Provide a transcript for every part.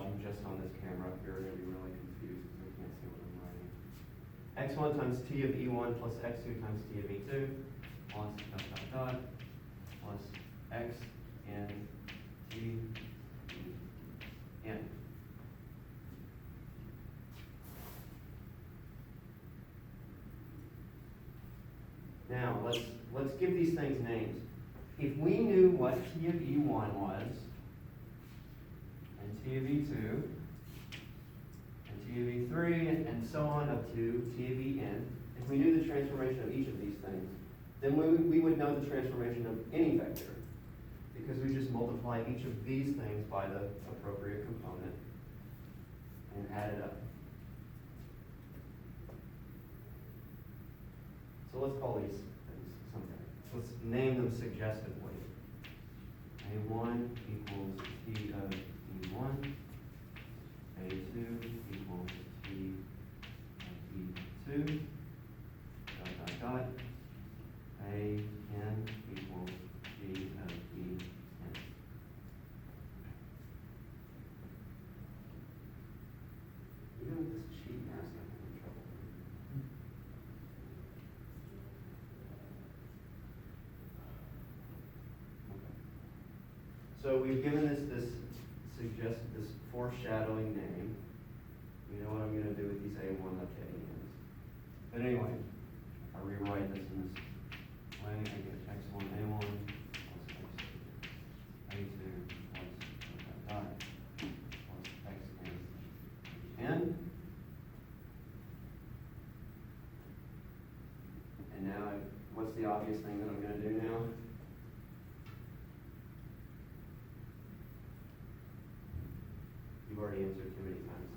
watching just on this camera, you're going to be really confused because you can't see what I'm writing. x1 times t of e1 plus x2 times t of e2 plus dot dot dot plus x n t n. Now let's give these things names. If we knew what t of e1 was, and t of e2, and t of e3, and so on up to t of en, if we knew the transformation of each of these things, then we would know the transformation of any vector, because we just multiply each of these things by the appropriate component and add it up. So let's call these things something. Let's name them suggestively. A1 equals t of e1. A2 equals t of e2. Dot dot dot. A n equals t of e n. Even with this cheat mask, I'm having trouble. So we've given this foreshadowing name. You know what I'm going to do with these A1 up to ANs. But anyway, I rewrite this in this way. I get x1 A1 plus x2 A2 plus dot plus xn n. And now, what's the obvious thing that I'm going to do now? You've already answered too many times.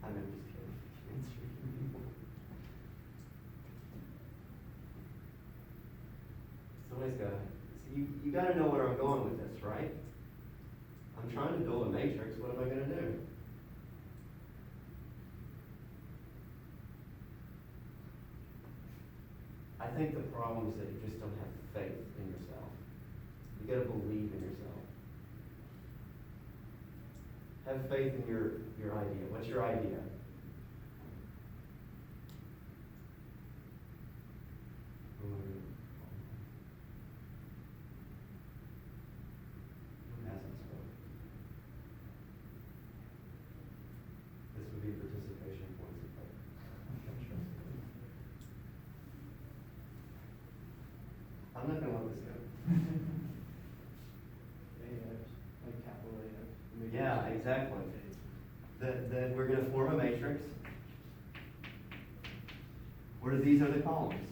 I'm just kidding. Somebody's got. So you got to know where I'm going with this, right? I'm trying to build a matrix. What am I going to do? I think the problem is that you just don't have faith in yourself. You got to believe in yourself. Have faith in your idea. What's your idea? Who hasn't spoken? This would be participation points. I'm not going to let this go. Like capital A. Yeah, exactly. That we're going to form a matrix where these are the columns.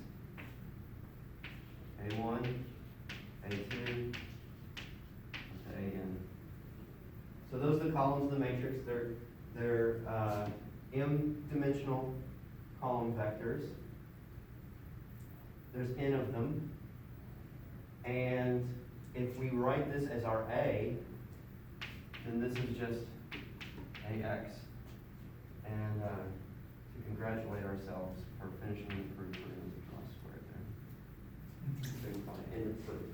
A1, A2, AN. So those are the columns of the matrix. They're m-dimensional column vectors. There's n of them. And if we write this as our A, then this is just AX. And to congratulate ourselves for finishing the proof, we're going to draw a square there. So we call it end of proof.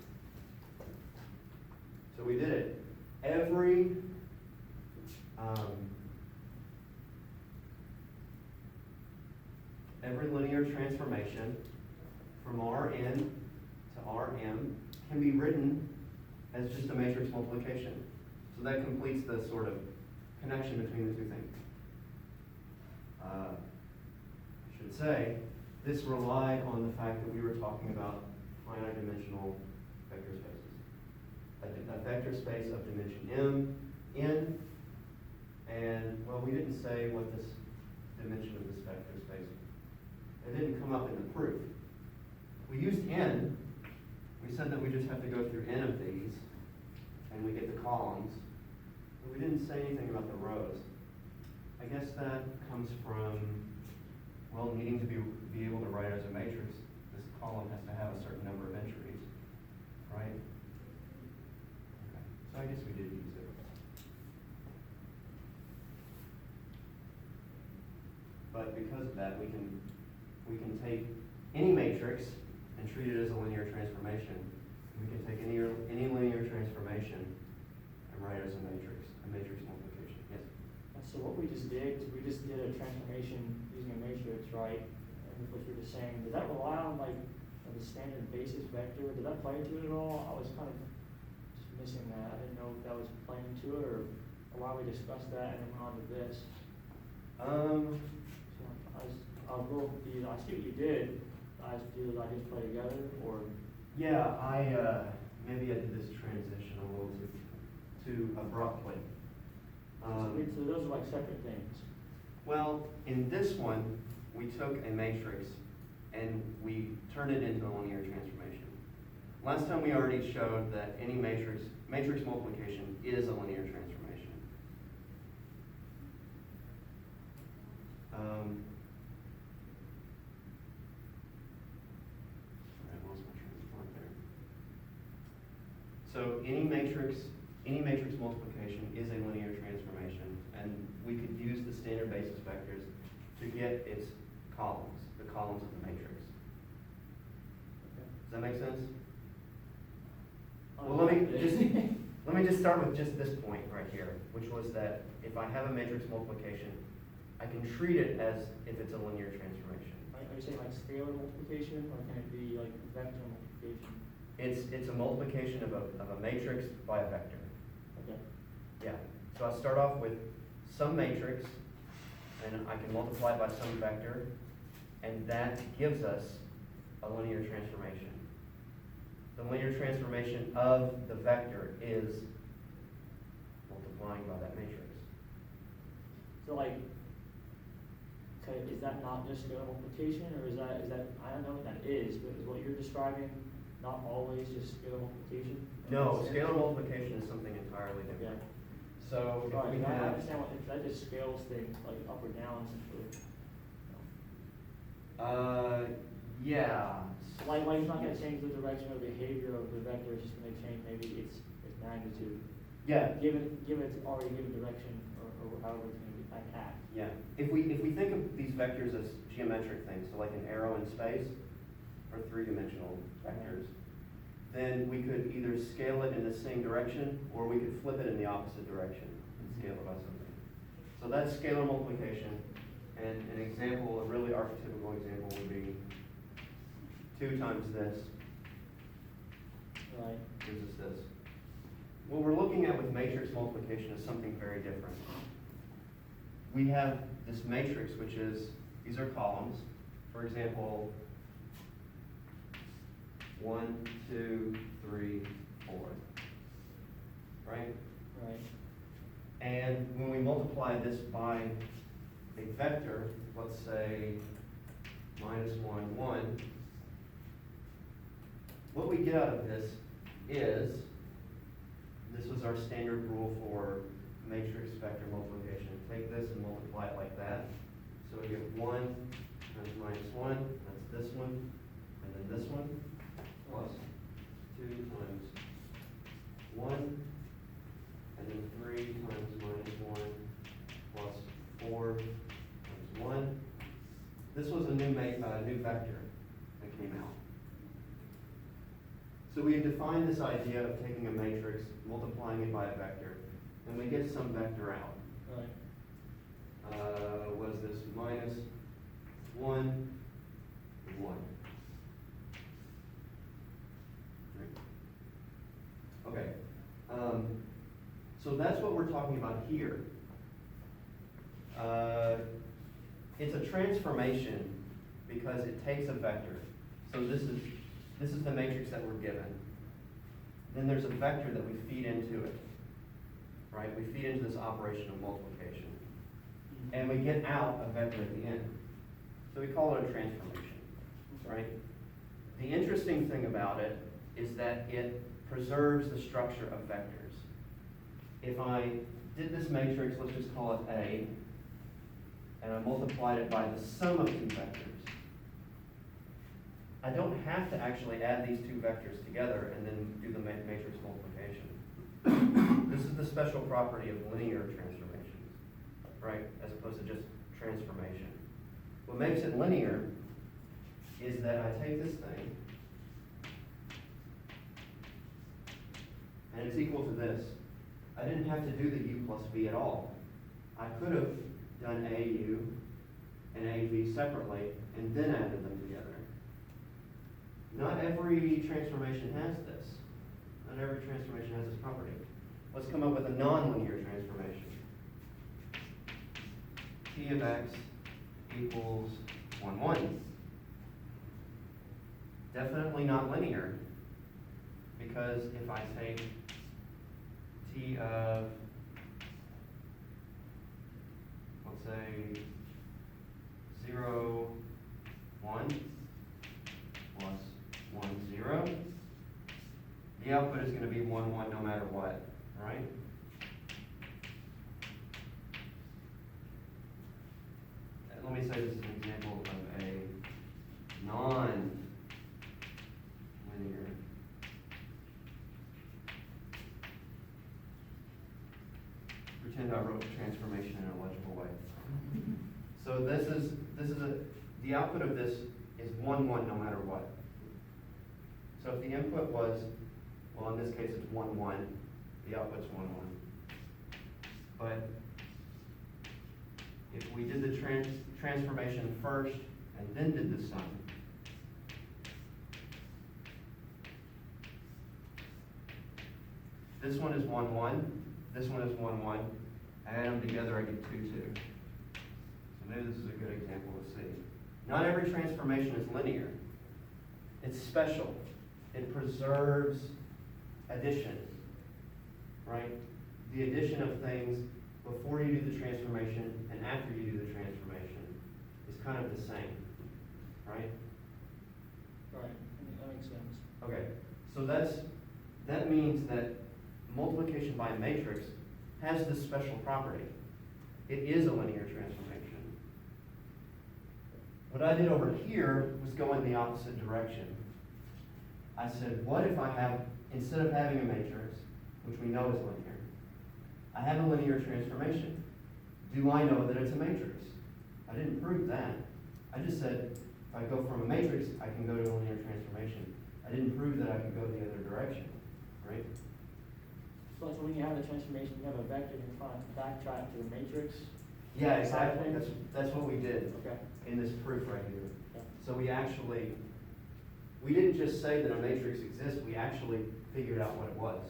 So we did it. Every linear transformation from Rn to Rm can be written as just a matrix multiplication. So that completes the sort of connection between the two things. I should say, this relied on the fact that we were talking about finite dimensional vector spaces. A vector space of dimension m, n, and, well, we didn't say what this dimension of this vector space was. It didn't come up in the proof. We used n. We said that we just have to go through n of these, and we get the columns. But we didn't say anything about the rows. I guess that comes from, well, needing to be able to write it as a matrix. This column has to have a certain number of entries, right? Okay. So I guess we did use it. But because of that, we can take any matrix and treat it as a linear transformation. We can take any linear transformation and write it as a matrix multiplication, yes? So what we just did a transformation using a matrix, right? And what you're just saying, does that rely on like the standard basis vector? Did that play into it at all? I was kind of just missing that. I didn't know if that was playing into it or why we discussed that and then went on to this. So I was a little confused. I see what you did. Did I just play together or? Yeah, maybe I did this transition a little too abruptly. So those are like separate things. Well, in this one, we took a matrix and we turned it into a linear transformation. Last time we already showed that any matrix multiplication is a linear transformation. Sorry, I lost my train of thought there. So any matrix multiplication is a linear transformation, and we could use the standard basis vectors to get its columns, the columns of the matrix. Does that make sense? Well, let me just start with just this point right here, which was that if I have a matrix multiplication, I can treat it as if it's a linear transformation. Are you saying like scalar multiplication, or can it be like vector multiplication? It's a multiplication of a matrix by a vector. Okay. Yeah. So I start off with some matrix, and I can multiply it by some vector, and that gives us a linear transformation. The linear transformation of the vector is multiplying by that matrix. So like, okay, is that not just scalar multiplication, or is that I don't know what that is, but is what you're describing not always just scalar multiplication? No, scalar multiplication is something entirely different. Yeah. So if Right, we I have, understand if that just scales things like up or down essentially. yeah. Like it's not gonna change the direction or behavior of the vector, it's just gonna change maybe its magnitude. Yeah. Given its already given direction or however it's gonna be act. Yeah. If we think of these vectors as geometric things, so like an arrow in space, or three-dimensional vectors, then we could either scale it in the same direction, or we could flip it in the opposite direction and scale it by something. So that's scalar multiplication. And an example, a really archetypical example would be 2 times this Right. gives us this. What we're looking at with matrix multiplication is something very different. We have this matrix, which is, these are columns. For example, 1, 2, 3, 4. Right? Right. And when we multiply this by a vector, let's say -1, 1, what we get out of this is, this was our standard rule for matrix vector multiplication. Take this and multiply it like that. So we get 1 times -1, that's this one, and then this one, plus 2 times 1, and then 3 times -1, plus 4 times 1. This was a new vector that came out. So we had defined this idea of taking a matrix, multiplying it by a vector, and we get some vector out. Right. Was this -1, 1? Okay. So that's what we're talking about here. It's a transformation because it takes a vector. So this is the matrix that we're given. Then there's a vector that we feed into it, right? We feed into this operation of multiplication. And we get out a vector at the end. So we call it a transformation, right? The interesting thing about it is that it preserves the structure of vectors. If I did this matrix, let's just call it A, and I multiplied it by the sum of 2 vectors, I don't have to actually add these 2 vectors together and then do the matrix multiplication. This is the special property of linear transformations, right, as opposed to just transformation. What makes it linear is that I take this thing, and it's equal to this. I didn't have to do the u plus v at all. I could have done AU and AV separately and then added them together. Not every transformation has this. Not every transformation has this property. Let's come up with a nonlinear transformation. T of x equals 1, 1. Definitely not linear, because if I take T of, let's say, 0, 1 plus 1, 0, the output is going to be 1, 1 no matter what, right? Let me say this is an example of a non-linear. Pretend I wrote the transformation in a legible way. So the output of this is 1, 1 no matter what. So if the input was, well, in this case it's 1, 1, the output's 1, 1. But if we did the transformation first and then did the sum, this one is 1, 1, this one is 1, 1. I add them together, I get 2, 2. So maybe this is a good example to see. Not every transformation is linear. It's special. It preserves addition, right? The addition of things before you do the transformation and after you do the transformation is kind of the same, right? Right, that makes sense. Okay, so that means that multiplication by matrix has this special property. It is a linear transformation. What I did over here was go in the opposite direction. I said, what if I have, instead of having a matrix, which we know is linear, I have a linear transformation. Do I know that it's a matrix? I didn't prove that. I just said, if I go from a matrix, I can go to a linear transformation. I didn't prove that I could go the other direction, right? So when you have a transformation, you have a vector, you're trying to backtrack to the matrix? Yeah, exactly. That's what we did Okay. in this proof right here. Okay. So we didn't just say that a matrix exists, we actually figured out what it was.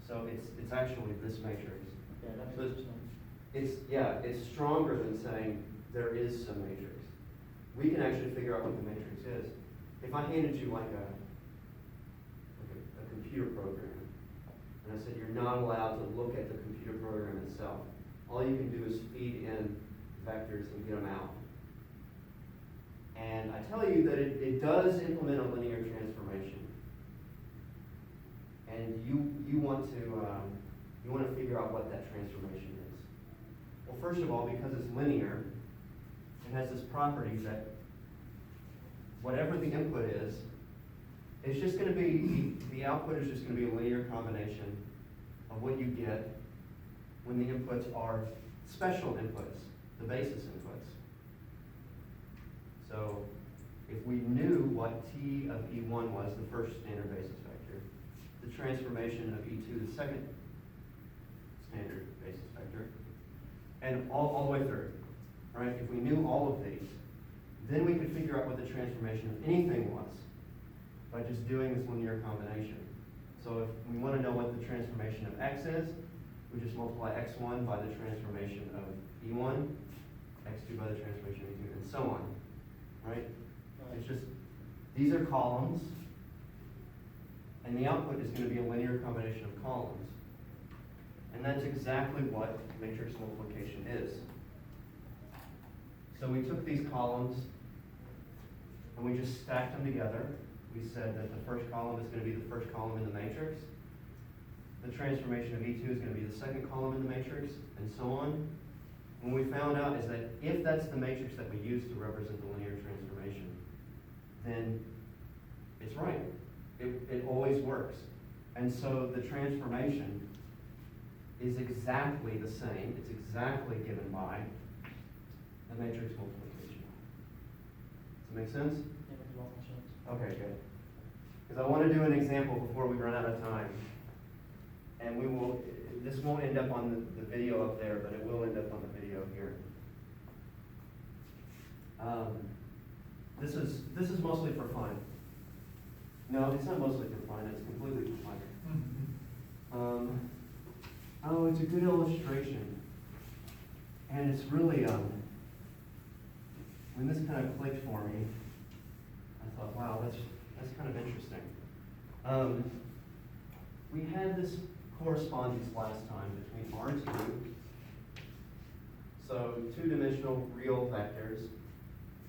So it's actually this matrix. Yeah, that So makes sense. it's stronger than saying there is some matrix. We can actually figure out what the matrix is. If I handed you like a computer program, and I said you're not allowed to look at the computer program itself, all you can do is feed in vectors and get them out. And I tell you that it does implement a linear transformation. And you want to figure out what that transformation is. Well, first of all, because it's linear, it has this property that whatever the input is, it's just going to be, the output is just going to be a linear combination of what you get when the inputs are special inputs, the basis inputs. So if we knew what T of E1 was, the first standard basis vector, the transformation of E2, the second standard basis vector, and all the way through, right? If we knew all of these, then we could figure out what the transformation of anything was by just doing this linear combination. So if we want to know what the transformation of x is, we just multiply x1 by the transformation of E1, x2 by the transformation of E2, and so on, right? It's just, these are columns, and the output is going to be a linear combination of columns. And that's exactly what matrix multiplication is. So we took these columns, and we just stacked them together. We said that the first column is going to be the first column in the matrix. The transformation of E2 is going to be the second column in the matrix, and so on. And what we found out is that if that's the matrix that we use to represent the linear transformation, then it's right. It always works. And so the transformation is exactly the same. It's exactly given by the matrix multiplication. Does it make sense? Yeah, makes a lot more sense. Okay, good. Because I want to do an example before we run out of time. And we will, this won't end up on the video up there, but it will end up on the video here. This is mostly for fun. No, it's not mostly for fun, it's completely for fun. Oh, it's a good illustration. And it's really, when this kind of clicked for me, I thought, wow, that's kind of interesting. We had this correspondence last time between R2, so two-dimensional real vectors,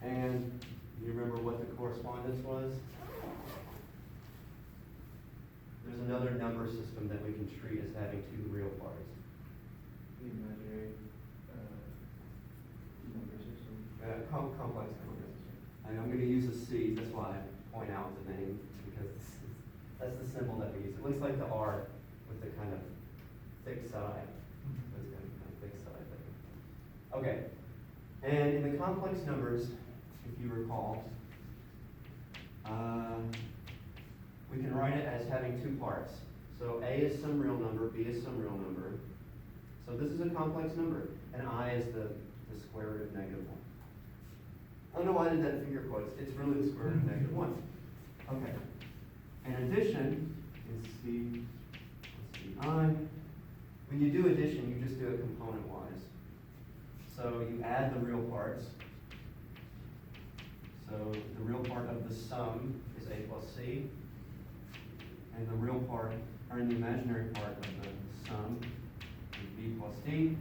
and you remember what the correspondence was? There's another number system that we can treat as having two real parts. The imaginary number system. Complex numbers. And I'm going to use a C, that's why I point out the name, because that's the symbol that we use. It looks like the R with the kind of thick side. It's kind of thick side there. Okay. And in the complex numbers, if you recall, we can write it as having two parts. So A is some real number, B is some real number. So this is a complex number, and I is the square root of negative 1. I don't know why I did that in figure quotes. It's really the square root of negative 1. Okay. And addition is C plus CI. When you do addition, you just do it component-wise. So you add the real parts. So the real part of the sum is A plus C. And the real part, or the imaginary part of the sum is B plus D.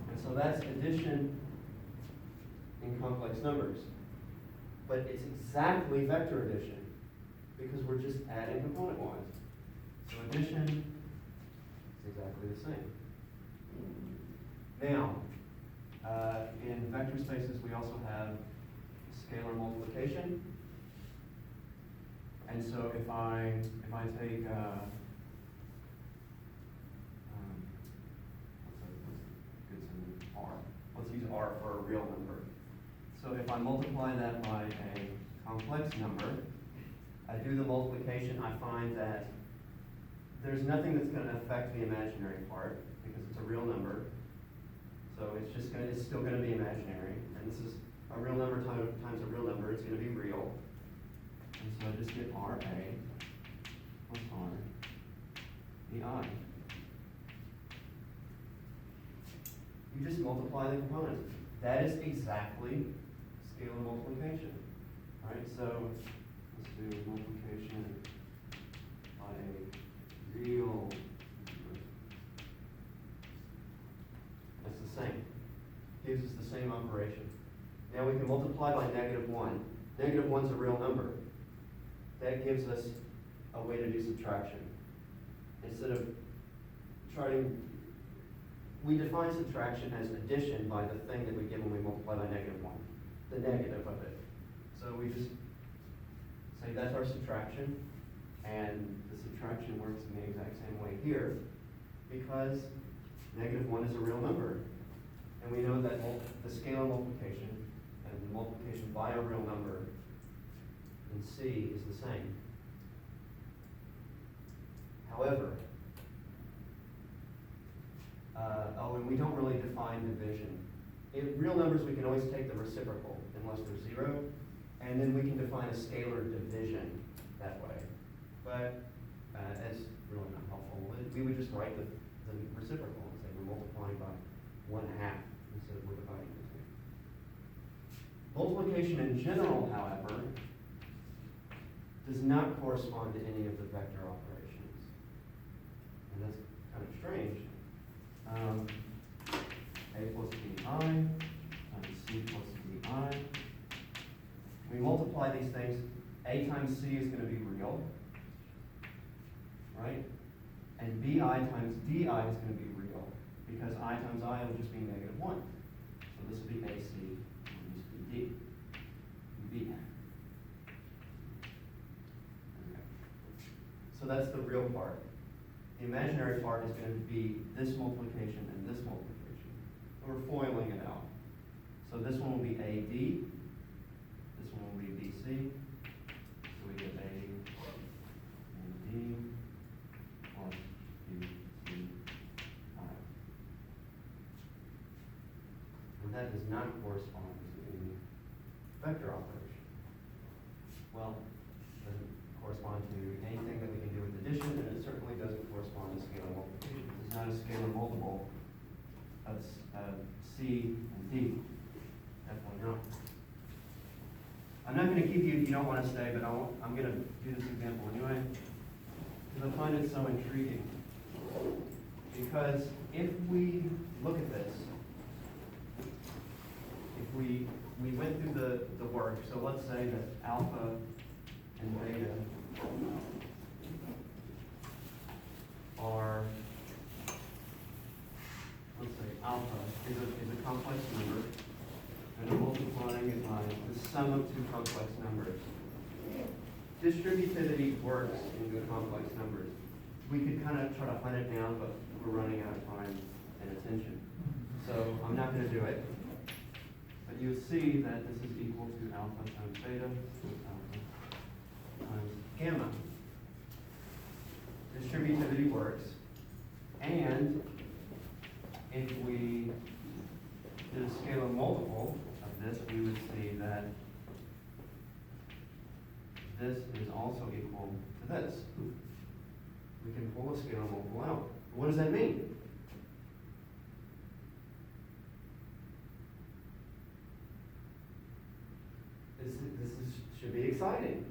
And so that's addition in complex numbers. But it's exactly vector addition, because we're just adding component-wise. So addition is exactly the same. Now, in vector spaces, we also have scalar multiplication. And so if I take, R. Let's use R for a real number. So if I multiply that by a complex number, I do the multiplication, I find that there's nothing that's going to affect the imaginary part because it's a real number. So it's still going to be imaginary. And this is a real number times a real number, it's going to be real. And so I just get RA plus R EI. You just multiply the components. That is exactly scalar multiplication. Right? So let's do multiplication by a real number. That's the same. Gives us the same operation. Now we can multiply by negative 1. Negative 1 is a real number. That gives us a way to do subtraction. Instead of we define subtraction as addition by the thing that we get when we multiply by negative 1, the negative of it. So we just say that's our subtraction, and the subtraction works in the exact same way here, because negative 1 is a real number. And we know that the scalar multiplication and the multiplication by a real number in C is the same. However, and we don't really define division. In real numbers, we can always take the reciprocal unless they're 0, and then we can define a scalar division that way. But that's really not helpful. We would just write the reciprocal and say we're multiplying by 1/2 instead of we're dividing by 2. Multiplication in general, however, does not correspond to any of the vector operations. And that's kind of strange. A plus bi times C plus di. We multiply these things. A times C is going to be real, right? And bi times di is going to be real, because I times I will just be negative 1. So this will be AC, and this will be D. B. Okay. So that's the real part. The imaginary part is going to be this multiplication and this multiplication. We're foiling it out. So this one will be AD, this one will be BC. So we get A and D plus does not correspond to any vector operation. Well, it doesn't correspond to anything that we can do with addition, and it certainly doesn't correspond to scalar multiplication. It's not a scalar multiple of C and D. Definitely not. I'm not going to keep you if you don't want to stay, but I'm going to do this example anyway, because I find it so intriguing. Because if we look at this, if we went through the work, so let's say that alpha and beta are, let's say alpha is a complex number, and I'm multiplying it by the sum of two complex numbers. Distributivity works in good complex numbers. We could kind of try to hunt it down, but we're running out of time and attention. So I'm not going to do it. But you'll see that this is equal to alpha times beta alpha times gamma. Distributivity works. And if we did a scalar multiple of this, we would see that this is also equal to this. We can pull a scalar multiple out. What does that mean? Should be exciting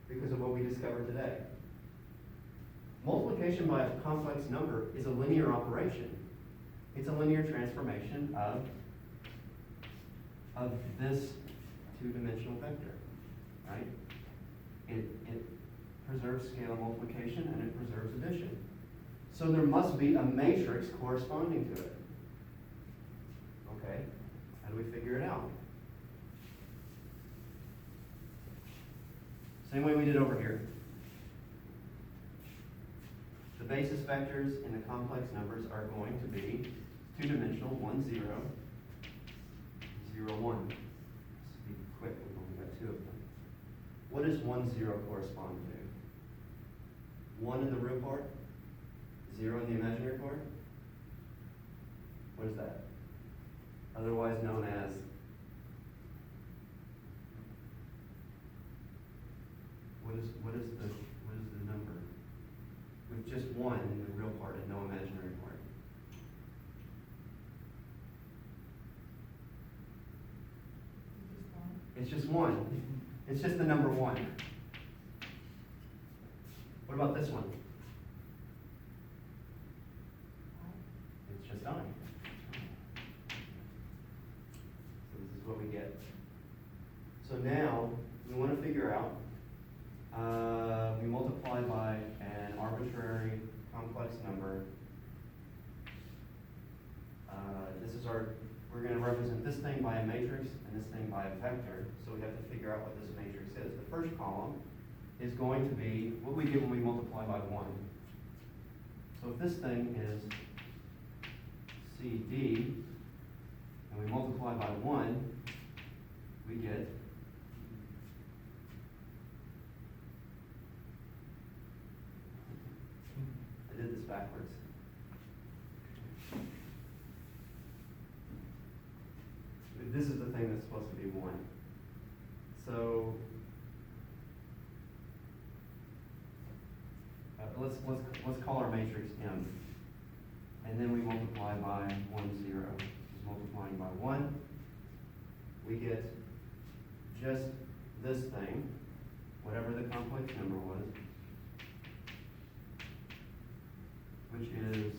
because of what we discovered today. Multiplication by a complex number is a linear operation. It's a linear transformation of this two-dimensional vector, right? It preserves scalar multiplication and it preserves addition. So there must be a matrix corresponding to it. Okay, how do we figure it out? Same way we did over here. The basis vectors in the complex numbers are going to be two-dimensional, 1, 0, 0, 1. Let's be quick, we've only got two of them. What does 1, 0 correspond to? 1 in the real part, 0 in the imaginary part? What is that? Otherwise known as? What is the number? With just 1 in the real part and no imaginary part. It's just 1. It's just the number 1. What about this one? It's just I. So this is what we get. So now we want to figure out, we multiply by an arbitrary complex number. We're going to represent this thing by a matrix and this thing by a vector. So we have to figure out what this matrix is. The first column is going to be what we get when we multiply by 1. So if this thing is CD, and we multiply by 1, we get I did this backwards. This is the thing that's supposed to be 1. So let's call our matrix M, and then we multiply by 1, 0. Just multiplying by 1, we get just this thing, whatever the complex number was, which is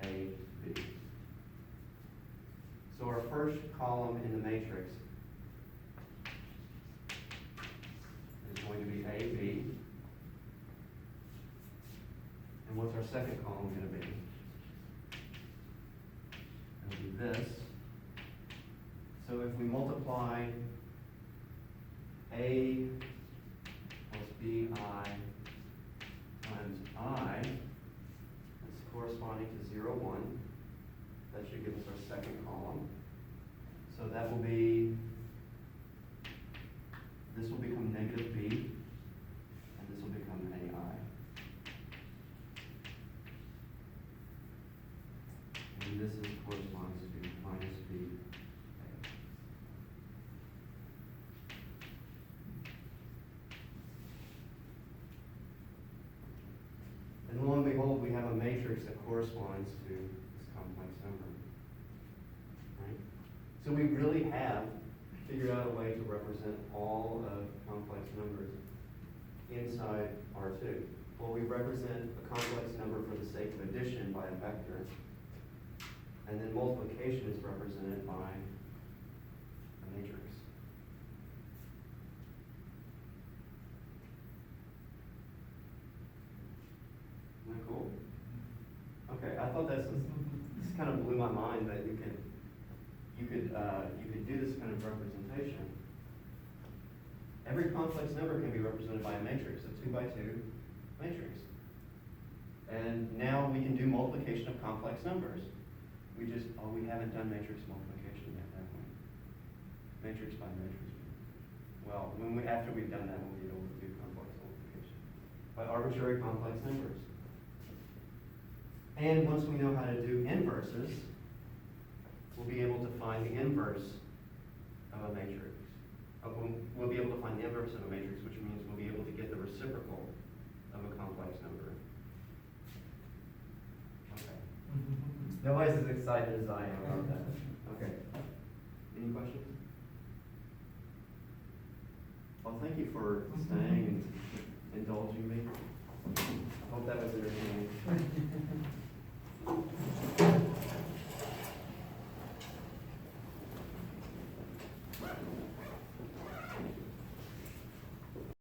A, B. So our first column in the matrix is going to be A, B. And what's our second column going to be? It'll be this. So if we multiply A plus BI times I, that's corresponding to 0, 1. That should give us our second column. So that will be, this will become negative B, and this will become AI. And this corresponds to minus matrix that corresponds to this complex number. Right? So we really have figured out a way to represent all of complex numbers inside R2. Well, we represent a complex number for the sake of addition by a vector, and then multiplication is represented by a matrix. Isn't that cool? Okay, I thought this kind of blew my mind that you could do this kind of representation. Every complex number can be represented by a matrix, a 2 by 2 matrix. And now we can do multiplication of complex numbers. We haven't done matrix multiplication yet, have we? Matrix by matrix. Well, after we've done that, we'll be able to do complex multiplication by arbitrary complex numbers. And once we know how to do inverses, we'll be able to find the inverse of a matrix. We'll be able to find the inverse of a matrix, which means we'll be able to get the reciprocal of a complex number. Okay. Nobody's as excited as I am about that. Okay. Any questions? Well, thank you for staying and indulging me. I hope that was entertaining.